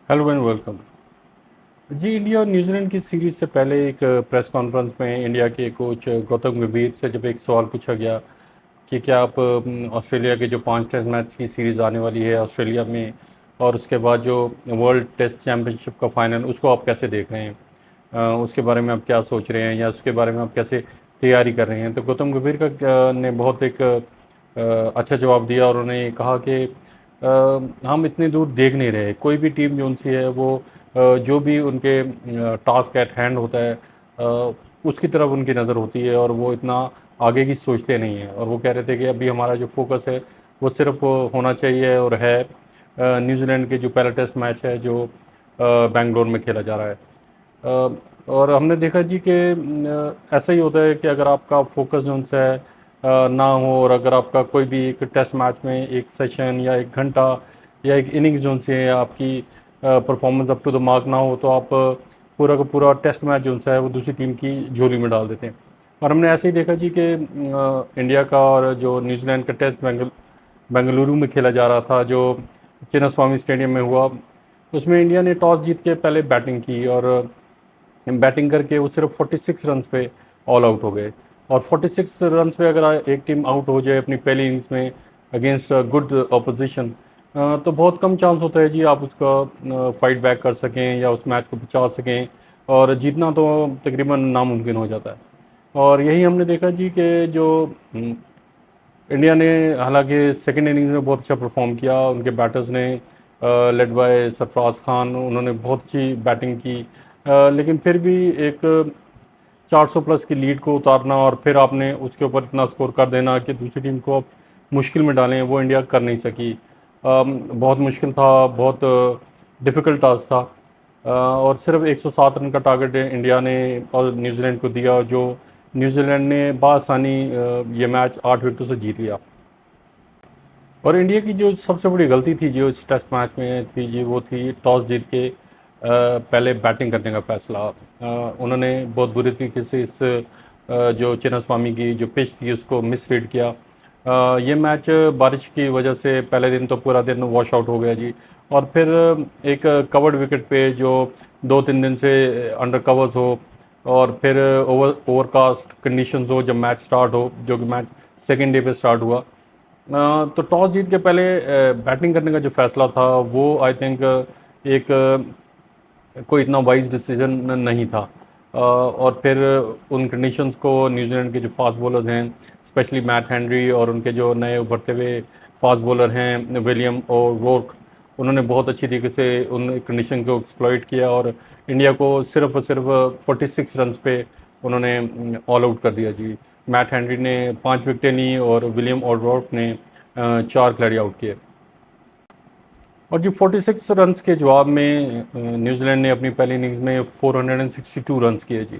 Hello and welcome. जी, India और New Zealand की सीरीज़ से पहले एक प्रेस कॉन्फ्रेंस में इंडिया के कोच गौतम गंभीर से जब एक सवाल पूछा गया कि क्या आप ऑस्ट्रेलिया के जो 5 टेस्ट मैच की सीरीज़ आने वाली है ऑस्ट्रेलिया में, और उसके बाद जो वर्ल्ड टेस्ट चैम्पियनशिप का फाइनल, उसको आप कैसे देख रहे हैं? उसके बारे में आप क्या सोच रहे हैं, या उसके बारे में आप कैसे तैयारी कर रहे हैं? तो गौतम गंभीर ने बहुत एक अच्छा जवाब दिया, और उन्होंने कहा कि हम इतनी दूर देख नहीं रहे। कोई भी टीम जो उनसी है वो जो भी उनके टास्क एट हैंड होता है उसकी तरफ उनकी नज़र होती है, और वो इतना आगे की सोचते नहीं हैं। और वो कह रहे थे कि अभी हमारा जो फोकस है वो सिर्फ होना चाहिए और है न्यूजीलैंड के जो पहला टेस्ट मैच है जो बेंगलोर में खेला जा रहा है। और हमने देखा जी कि ऐसा ही होता है कि अगर आपका फोकस जो उनसे है ना हो, और अगर आपका कोई भी एक टेस्ट मैच में एक सेशन या एक घंटा या एक इनिंग्स जो उनसे है आपकी performance up to the mark ना हो, तो आप पूरा का पूरा टेस्ट मैच जो उनसे है वो दूसरी टीम की झोली में डाल देते हैं। और हमने ऐसे ही देखा जी कि इंडिया का और जो न्यूजीलैंड का टेस्ट बेंगलुरु में खेला जा रहा था, जो चिन्नास्वामी स्टेडियम में हुआ, उसमें इंडिया ने टॉस जीत के पहले बैटिंग की, और बैटिंग करके वो सिर्फ 46 रन्स पे ऑल आउट हो गए। और 46 रन्स पे अगर एक टीम आउट हो जाए अपनी पहली इनिंग्स में अगेंस्ट गुड ऑपोजिशन, तो बहुत कम चांस होता है जी आप उसका फाइट बैक कर सकें या उस मैच को बचा सकें, और जीतना तो तकरीबन नामुमकिन हो जाता है। और यही हमने देखा जी कि जो इंडिया ने, हालांकि सेकेंड इनिंग्स में बहुत अच्छा परफॉर्म किया, उनके बैटर्स ने लेड बाय सरफराज खान, उन्होंने बहुत अच्छी बैटिंग की। लेकिन फिर भी एक 400 प्लस की लीड को उतारना और फिर आपने उसके ऊपर इतना स्कोर कर देना कि दूसरी टीम को आप मुश्किल में डालें, वो इंडिया कर नहीं सकी। बहुत मुश्किल था, बहुत डिफ़िकल्ट टास्क था। और सिर्फ 107 रन का टारगेट इंडिया ने और न्यूजीलैंड को दिया, जो न्यूजीलैंड ने बासानी ये मैच 8 विकेटों से जीत लिया। और इंडिया की जो सबसे बड़ी गलती थी जो इस टेस्ट मैच में थी जी, वो थी टॉस जीत के पहले बैटिंग करने का फैसला। उन्होंने बहुत बुरी तरीके से इस जो चिन्नास्वामी की जो पिच थी उसको मिसरीड किया। ये मैच बारिश की वजह से पहले दिन तो पूरा दिन वॉश आउट हो गया जी। और फिर एक कवर्ड विकेट पे जो 2-3 दिन से अंडर कवर्स हो, और फिर ओवरकास्ट कंडीशंस हो जब मैच स्टार्ट हो, जो कि मैच सेकेंड डे पे स्टार्ट हुआ। तो टॉस जीत के पहले बैटिंग करने का जो फैसला था वो आई थिंक एक कोई इतना वाइज डिसीजन नहीं था। और फिर उन कंडीशंस को न्यूजीलैंड के जो फास्ट बॉलर्स हैं, स्पेशली मैट हेनरी, और उनके जो नए उभरते हुए फास्ट बॉलर हैं विलियम और रोर्क, उन्होंने बहुत अच्छी तरीके से उन कंडीशन को एक्सप्लॉइट किया, और इंडिया को सिर्फ और सिर्फ 46 रन्स पे उन्होंने ऑल आउट कर दिया जी। मैट हेनरी ने 5 विकेटें ली, और विलियम और रोर्क ने 4 खिलाड़ी आउट किए। और जी 46 रन्स के जवाब में न्यूजीलैंड ने अपनी पहली इनिंग्स में 462 रन्स किए जी।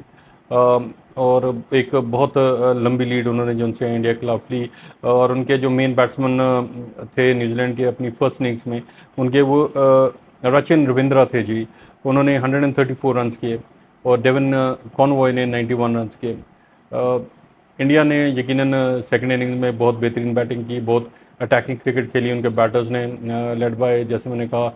और एक बहुत लंबी लीड उन्होंने जो उनसे इंडिया के खिलाफ ली। और उनके जो मेन बैट्समैन थे न्यूजीलैंड के अपनी फर्स्ट इनिंग्स में, उनके वो रचिन रविंद्रा थे जी। उन्होंने 134 रन्स किए, और डेविन कॉनवॉय ने 91 रन्स किए। इंडिया ने यकीनन सेकंड इनिंग्स में बहुत बेहतरीन बैटिंग की, बहुत अटैकिंग क्रिकेट खेली उनके बैटर्स ने, लेड बाय, जैसे मैंने कहा,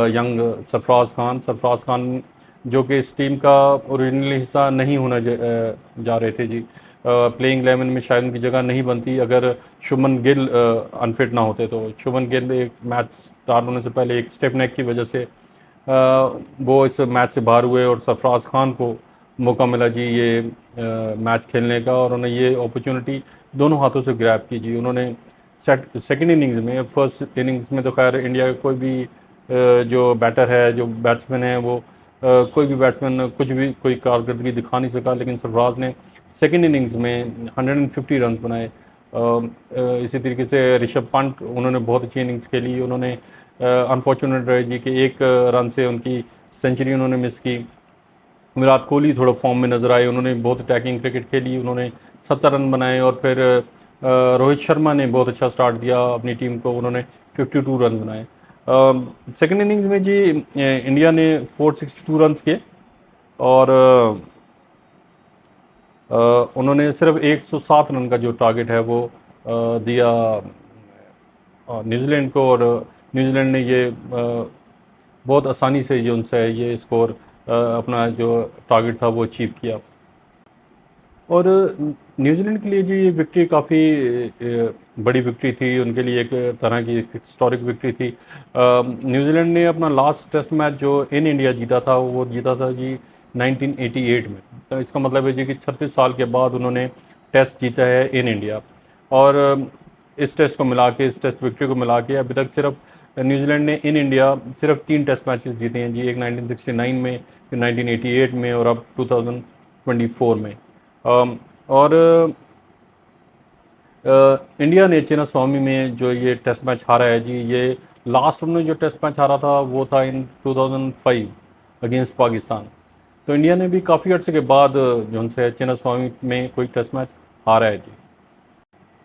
यंग सरफराज खान, जो कि इस टीम का ओरिजिनली हिस्सा नहीं होना जा रहे थे जी। प्लेइंग 11 में शायद उनकी जगह नहीं बनती अगर शुभमन गिल अनफिट ना होते। तो शुभमन गिल एक मैच स्टार्ट होने से पहले एक स्टेप नेक की वजह से वो इस मैच से बाहर हुए, और सरफराज खान को मौका मिला जी ये मैच खेलने का, और उन्होंने ये अपॉर्चुनिटी दोनों हाथों से ग्रैब की जी। उन्होंने सेकंड इनिंग्स में, फर्स्ट इनिंग्स में तो खैर इंडिया का कोई भी जो बैटर है, जो बैट्समैन है, वो कोई भी बैट्समैन कुछ भी कोई कारकर्दगी दिखा नहीं सका। लेकिन सरफराज ने सेकंड इनिंग्स में 150 रन्स बनाए। इसी तरीके से ऋषभ पंत, उन्होंने बहुत अच्छी इनिंग्स खेली। उन्होंने अनफॉर्चुनेट रहे जी कि एक रन से उनकी सेंचुरी उन्होंने मिस की। विराट कोहली थोड़ा फॉर्म में नज़र आए, उन्होंने बहुत अटैकिंग क्रिकेट खेली, उन्होंने 70 रन बनाए। और फिर रोहित शर्मा ने बहुत अच्छा स्टार्ट दिया अपनी टीम को, उन्होंने 52 रन बनाए। सेकेंड इनिंग्स में जी इंडिया ने 462 रन्स किए, और उन्होंने सिर्फ 107 रन का जो टारगेट है वो दिया न्यूजीलैंड को। और न्यूजीलैंड ने ये बहुत आसानी से जो उनसे ये स्कोर अपना जो टारगेट था वो अचीव किया। और न्यूजीलैंड के लिए जी ये विक्ट्री काफ़ी बड़ी विक्ट्री थी, उनके लिए एक तरह की हिस्टोरिक विक्ट्री थी। न्यूजीलैंड ने अपना लास्ट टेस्ट मैच जो इन इंडिया जीता था वो जीता था जी 1988 में। तो इसका मतलब है जी कि 36 साल के बाद उन्होंने टेस्ट जीता है इन इंडिया। और इस टेस्ट को मिला के, इस टेस्ट विक्ट्री को मिला के अभी तक सिर्फ न्यूजीलैंड ने इन इंडिया सिर्फ 3 टेस्ट मैचेस जीते हैं जी, एक 1969 में, फिर 1988 में और अब 2024 में। और इंडिया ने चिन्नास्वामी में जो ये टेस्ट मैच हारा है जी, ये लास्ट उन्होंने जो टेस्ट मैच हारा था वो था इन 2005 अगेंस्ट पाकिस्तान। तो इंडिया ने भी काफ़ी अर्से के बाद जो उनसे चिन्नास्वामी में कोई टेस्ट मैच हारा है जी।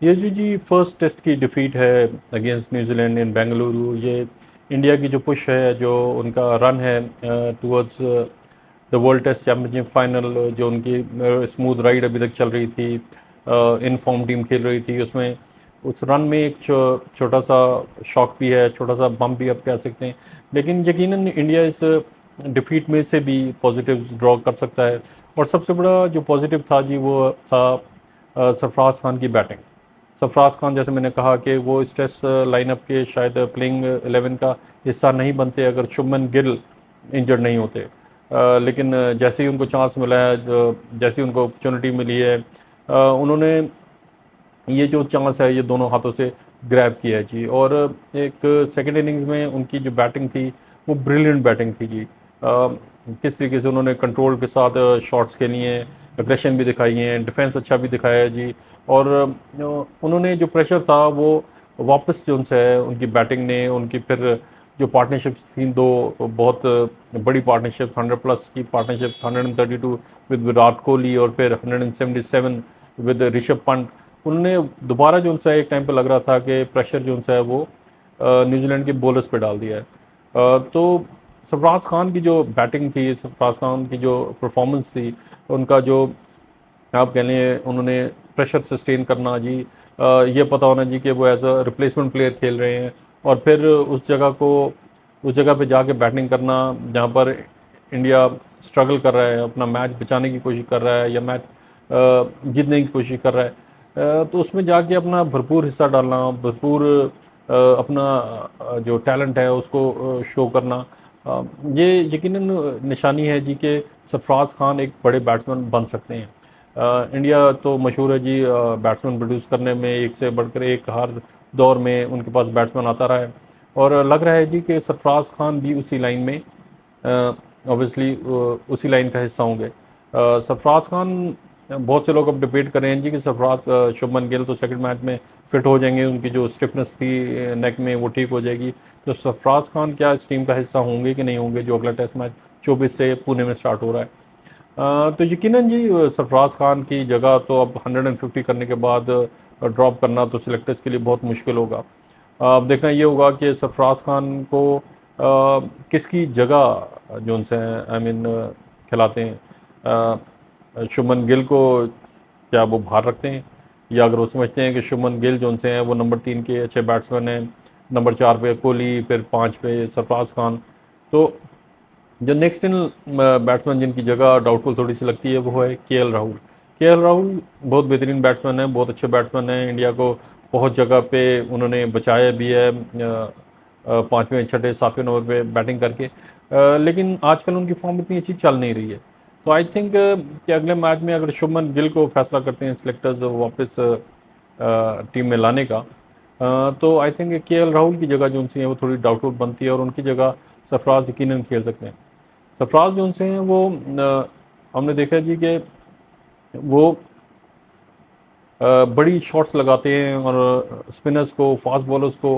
ये जी फर्स्ट टेस्ट की डिफीट है अगेंस्ट न्यूजीलैंड इन बेंगलुरु। ये इंडिया की जो पुश है, जो उनका रन है towards the world test championship final, जो उनकी स्मूथ राइड अभी तक चल रही थी, इन फॉर्म टीम खेल रही थी, उसमें उस रन में एक छोटा सा शॉक भी है, छोटा सा बम्प भी आप कह सकते हैं। लेकिन यकीनन इंडिया इस डिफीट में से भी पॉजिटिव ड्रॉ कर सकता है। और सबसे बड़ा जो पॉजिटिव था जी वो था सरफराज खान की बैटिंग। सरफराज खान, जैसे मैंने कहा कि वो इस टेस्ट लाइनअप के शायद प्लेइंग 11 का हिस्सा नहीं बनते अगर शुभमन गिल इंजर्ड नहीं होते। लेकिन जैसे ही उनको चांस मिला है, जैसे ही उनको अपॉर्चुनिटी मिली है, उन्होंने ये जो चांस है ये दोनों हाथों से ग्रैब किया है जी। और एक सेकेंड इनिंग्स में उनकी जो बैटिंग थी वो ब्रिलियंट बैटिंग थी जी। किस तरीके से उन्होंने कंट्रोल के साथ शॉट्स खेली हैं, एग्रेशन भी दिखाई है, डिफेंस अच्छा भी दिखाया है जी। और उन्होंने जो प्रेशर था वो वापस जो उनसे है उनकी बैटिंग ने, उनकी फिर जो पार्टनरशिप्स थी दो बहुत बड़ी पार्टनरशिप, 100+ की पार्टनरशिप, 132 विद विराट कोहली और फिर 177 विद ऋषभ पंत। उन्होंने दोबारा जो उनसे एक टाइम पे लग रहा था कि प्रेशर जो उनसे है वो न्यूजीलैंड के बॉलर्स पे डाल दिया है। तो सरफराज खान की जो बैटिंग थी, सरफराज खान की जो परफॉर्मेंस थी, उनका जो आप कह लें उन्होंने प्रेशर सस्टेन करना जी, ये पता होना जी कि वो एज अ रिप्लेसमेंट प्लेयर खेल रहे हैं, और फिर उस जगह पे जाके बैटिंग करना जहाँ पर इंडिया स्ट्रगल कर रहा है, अपना मैच बचाने की कोशिश कर रहा है या मैच जीतने की कोशिश कर रहा है, तो उसमें जाके अपना भरपूर हिस्सा डालना, भरपूर अपना जो टैलेंट है उसको शो करना, ये यकीनन निशानी है जी कि सरफराज खान एक बड़े बैट्समैन बन सकते हैं। इंडिया तो मशहूर है जी बैट्समैन प्रोड्यूस करने में, एक से बढ़कर एक हर दौर में उनके पास बैट्समैन आता रहा है। और लग रहा है जी कि सरफराज खान भी उसी लाइन में, ऑब्वियसली उसी लाइन का हिस्सा होंगे। सरफराज खान, बहुत से लोग अब डिबेट कर रहे हैं जी कि सरफराज शुभमन गिल तो सेकंड मैच में फिट हो जाएंगे, उनकी जो स्टिफनेस थी नेक में वो ठीक हो जाएगी। तो सरफराज खान क्या इस टीम का हिस्सा होंगे कि नहीं होंगे जो अगला टेस्ट मैच 24 से पुणे में स्टार्ट हो रहा है। तो यकीनन जी सरफराज खान की जगह तो अब 150 करने के बाद ड्रॉप करना तो सिलेक्टर्स के लिए बहुत मुश्किल होगा। अब देखना ये होगा कि सरफराज खान को किसकी जगह जो उनसे आई मीन खिलाते हैं। शुभमन गिल को क्या वो बाहर रखते हैं, या अगर वो समझते हैं कि शुभमन गिल जो उनसे हैं वो नंबर 3 के अच्छे बैट्समैन हैं, नंबर 4 पे कोहली, फिर 5 पे सरफराज खान, तो जो नेक्स्ट इन बैट्समैन जिनकी जगह डाउटफुल थोड़ी सी लगती है वो है केएल राहुल। केएल राहुल बहुत बेहतरीन बैट्समैन है, बहुत अच्छे बैट्समैन हैं, इंडिया को बहुत जगह पे उन्होंने बचाया भी है, पाँचवें छठे सातवें नंबर पे बैटिंग करके। लेकिन आजकल उनकी फॉर्म इतनी अच्छी चल नहीं रही है। तो आई थिंक कि अगले मैच में अगर शुभमन गिल को फैसला करते हैं सिलेक्टर्स वापस टीम में लाने का, तो आई थिंक केएल राहुल की जगह जो उनसे है वो थोड़ी डाउटफुल बनती है और उनकी जगह सरफराज यकीनन खेल सकते हैं। सरफराज जो उनसे हैं वो हमने देखा जी कि वो बड़ी शॉट्स लगाते हैं और स्पिनर्स को, फास्ट बॉलर्स को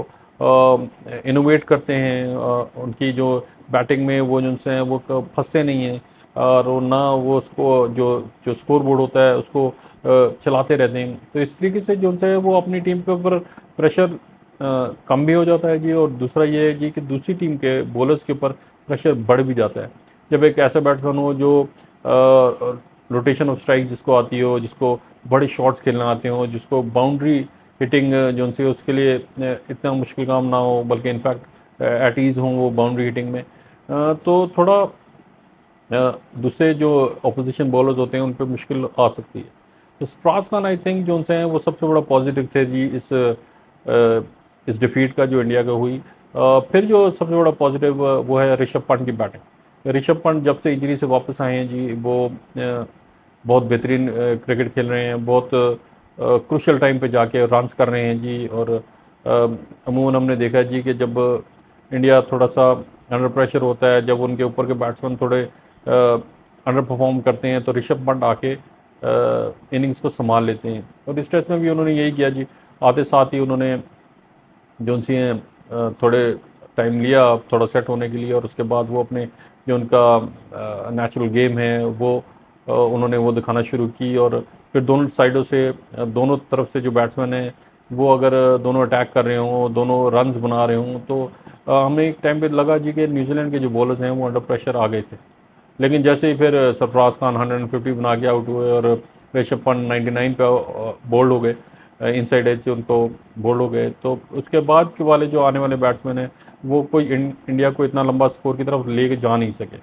इनोवेट करते हैं। उनकी जो बैटिंग में वो जो उनसे हैं वो फंसते नहीं हैं, और वो ना वो उसको जो जो स्कोर बोर्ड होता है उसको चलाते रहते हैं। तो इस तरीके से जो उनसे है वो अपनी टीम के ऊपर प्रेशर कम भी हो जाता है जी, और दूसरा ये है जी कि दूसरी टीम के बॉलर्स के ऊपर प्रेशर बढ़ भी जाता है। जब एक ऐसा बैट्समैन हो जो रोटेशन ऑफ स्ट्राइक जिसको आती हो, जिसको बड़े शॉट्स खेलना आते हो, जिसको बाउंड्री हिटिंग जो उनसे उसके लिए इतना मुश्किल काम ना हो, बल्कि इनफैक्ट एट ईज़ हों वो बाउंड्री हिटिंग में, तो थोड़ा दूसरे जो अपोजिशन बॉलर्स होते हैं उन पे मुश्किल आ सकती है। तो सरफराज खान आई थिंक जो उनसे हैं वो सबसे बड़ा पॉजिटिव थे जी इस डिफीट का जो इंडिया का हुई। फिर जो सबसे बड़ा पॉजिटिव वो है ऋषभ पंत की बैटिंग। ऋषभ पंत जब से इंजरी से वापस आए हैं जी वो बहुत बेहतरीन क्रिकेट खेल रहे हैं, बहुत क्रुशल टाइम पे जाके रन्स कर रहे हैं जी। और अमूमन हमने देखा है जी कि जब इंडिया थोड़ा सा अंडर प्रेशर होता है, जब उनके ऊपर के बैट्समैन थोड़े अंडर परफॉर्म करते हैं तो ऋषभ पंत आके इनिंग्स को संभाल लेते हैं। और इस टेस्ट में भी उन्होंने यही किया जी। आते साथ ही उन्होंने जो उनसे थोड़े टाइम लिया थोड़ा सेट होने के लिए, और उसके बाद वो अपने जो उनका नेचुरल गेम है वो उन्होंने वो दिखाना शुरू की। और फिर दोनों साइडों से दोनों तरफ से जो बैट्समैन हैं वो अगर दोनों अटैक कर रहे हों, दोनों रन्स बना रहे हों, तो हमें एक टाइम पे लगा जी कि न्यूजीलैंड के जो बॉलर्स हैं वो अंडर प्रेशर आ गए थे। लेकिन जैसे ही फिर सरफराज खान 150 बना के आउट हुए और ऋषभ पंत 99 पे बोल्ड हो गए, इनसाइड एज से उनको बोल्ड हो गए, तो उसके बाद के वाले जो आने वाले बैट्समैन हैं वो कोई इंडिया को इतना लंबा स्कोर की तरफ लेके जा नहीं सके।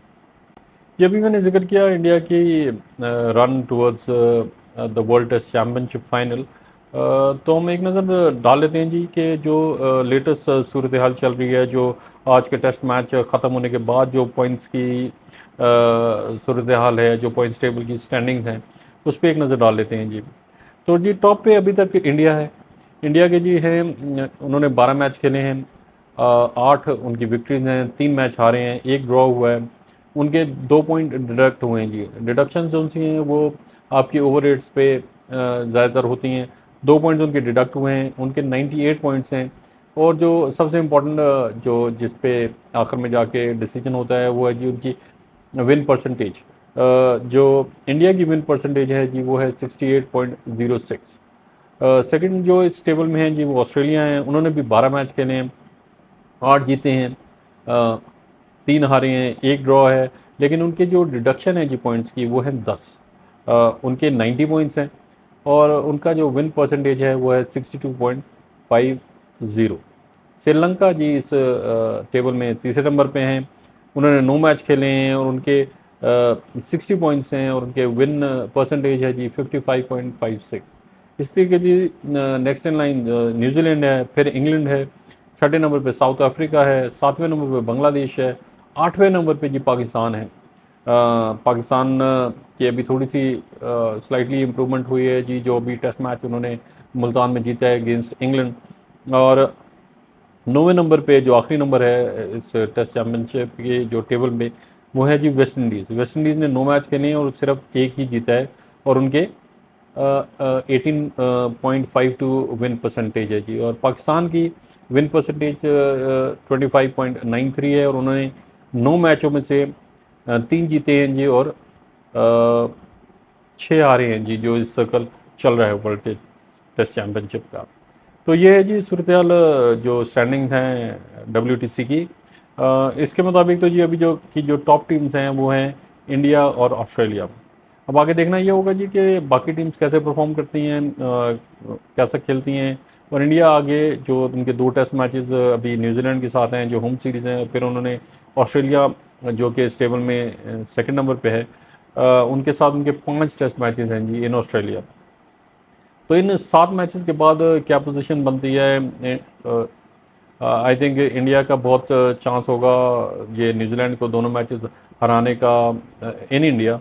ये भी मैंने जिक्र किया इंडिया की run towards the world test championship final. तो हम एक नज़र डाल लेते हैं जी कि जो लेटेस्ट सूरत हाल चल रही है, जो आज के टेस्ट मैच ख़त्म होने के बाद जो पॉइंट्स की सूरत हाल है, जो पॉइंट्स टेबल की स्टैंडिंग्स हैं, उस पर एक नज़र डाल लेते हैं जी। तो जी टॉप पे अभी तक इंडिया है। इंडिया के जी हैं उन्होंने 12 मैच खेले हैं, 8 उनकी विक्ट्रीज हैं, 3 मैच हारे हैं, 1 ड्रॉ हुआ है। उनके 2 पॉइंट डिडक्ट हुए हैं जी। डिडक्शन जो उनसी हैं वो आपकी ओवर रेट्स पे ज़्यादातर होती हैं। 2 पॉइंट्स उनके डिडक्ट हुए हैं, उनके 98 पॉइंट्स हैं। और जो सबसे इम्पोर्टेंट जो जिस पे आखिर में जाके डिसीजन होता है वो है जी उनकी विन परसेंटेज। जो इंडिया की विन परसेंटेज है जी वो है 68.06। सेकंड जो इस टेबल में है जी वो ऑस्ट्रेलिया है। उन्होंने भी 12 मैच खेले हैं, 8 जीते हैं, 3 हारे हैं, 1 ड्रॉ है। लेकिन उनके जो डिडक्शन है जी पॉइंट्स की वो है 10। उनके 90 पॉइंट्स हैं और उनका जो विन परसेंटेज है वो है 62.50। श्रीलंका जी इस टेबल में तीसरे नंबर पे हैं। उन्होंने 9 मैच खेले हैं और उनके 60 पॉइंट्स हैं और उनके विन परसेंटेज है जी 55.56। इस तरीके जी नेक्स्ट इन लाइन न्यूजीलैंड है, फिर इंग्लैंड है, छठे नंबर पे साउथ अफ्रीका है, सातवें नंबर पे बांग्लादेश है, आठवें नंबर पे जी पाकिस्तान है। पाकिस्तान की अभी थोड़ी सी स्लाइटली इम्प्रूवमेंट हुई है जी, जो अभी टेस्ट मैच उन्होंने मुल्तान में जीता है अगेंस्ट इंग्लैंड। और 9वें नंबर पे जो आखिरी नंबर है इस टेस्ट चैम्पियनशिप के जो टेबल में वो है जी वेस्ट इंडीज़। वेस्ट इंडीज़ ने 9 मैच खेले हैं और सिर्फ एक ही जीता है और उनके 18.52 विन परसेंटेज है जी। और पाकिस्तान की विन परसेंटेज 25.93 है और उन्होंने 9 मैचों में से 3 जीते हैं जी और 6 हारे हैं जी, जो इस सर्कल चल रहा है वर्ल्ड टेस्ट चैम्पियनशिप का। तो ये है जी सूरत हाल जो स्टैंडिंग्स हैं WTC की। इसके मुताबिक तो जी अभी जो टॉप टीम्स हैं वो हैं इंडिया और ऑस्ट्रेलिया। अब आगे देखना ये होगा जी कि बाकी टीम्स कैसे परफॉर्म करती हैं, कैसा खेलती हैं। और इंडिया आगे जो उनके 2 टेस्ट मैचेस अभी न्यूजीलैंड के साथ हैं जो होम सीरीज़ हैं, फिर उन्होंने ऑस्ट्रेलिया जो कि इस टेबल में सेकंड नंबर पे है, उनके साथ उनके 5 टेस्ट मैचेस हैं जी इन ऑस्ट्रेलिया। तो इन 7 मैचेस के बाद क्या पोजीशन बनती है, आई थिंक इंडिया का बहुत चांस होगा ये न्यूजीलैंड को दोनों मैचेस हराने का इन इंडिया।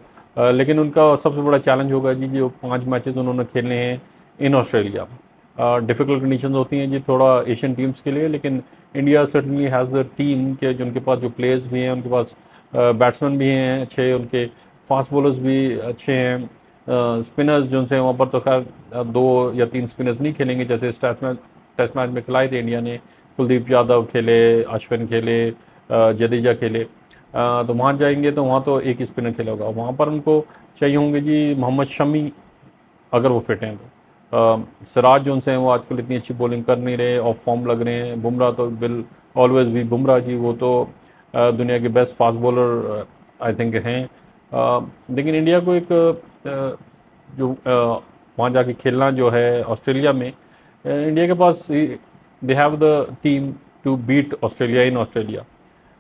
लेकिन उनका सबसे बड़ा चैलेंज होगा जी जो 5 मैचेस उन्होंने खेलने हैं इन ऑस्ट्रेलिया। डिफ़िकल्ट कंडीशंस होती हैं जी थोड़ा एशियन टीम्स के लिए, लेकिन India certainly has the team के जो उनके पास जो प्लेयर्स भी हैं, उनके पास बैट्समैन भी हैं अच्छे, उनके फास्ट बॉलर्स भी अच्छे हैं। स्पिनर्स जो उनसे वहाँ पर तो खैर 2 या 3 स्पिनर्स नहीं खेलेंगे जैसे इस टेस्ट मैच में खिलाए थे इंडिया ने। कुलदीप यादव खेले, अश्विन खेले, जडेजा खेले। तो वहाँ जाएंगे तो वहाँ तो एक ही स्पिनर खेला होगा, वहाँ पर उनको चाहिए होंगे जी मोहम्मद शमी अगर वो फिट हैं तो। सिराज जो उनसे हैं वो आजकल इतनी अच्छी बॉलिंग कर नहीं रहे, ऑफ फॉर्म लग रहे हैं। बुमराह तो ऑलवेज भी बुमराह जी वो तो दुनिया के best fast bowler I think हैं। लेकिन इंडिया को एक जो वहाँ जाके खेलना जो है ऑस्ट्रेलिया में, इंडिया के पास they have the team to beat Australia in Australia.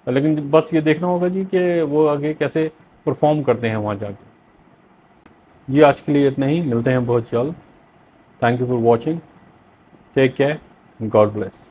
लेकिन बस ये देखना होगा जी कि वो आगे कैसे परफॉर्म करते हैं वहाँ जाके। जी आज के लिए इतना ही, मिलते हैं बहुत जल्द। Thank you for watching, take care, God bless.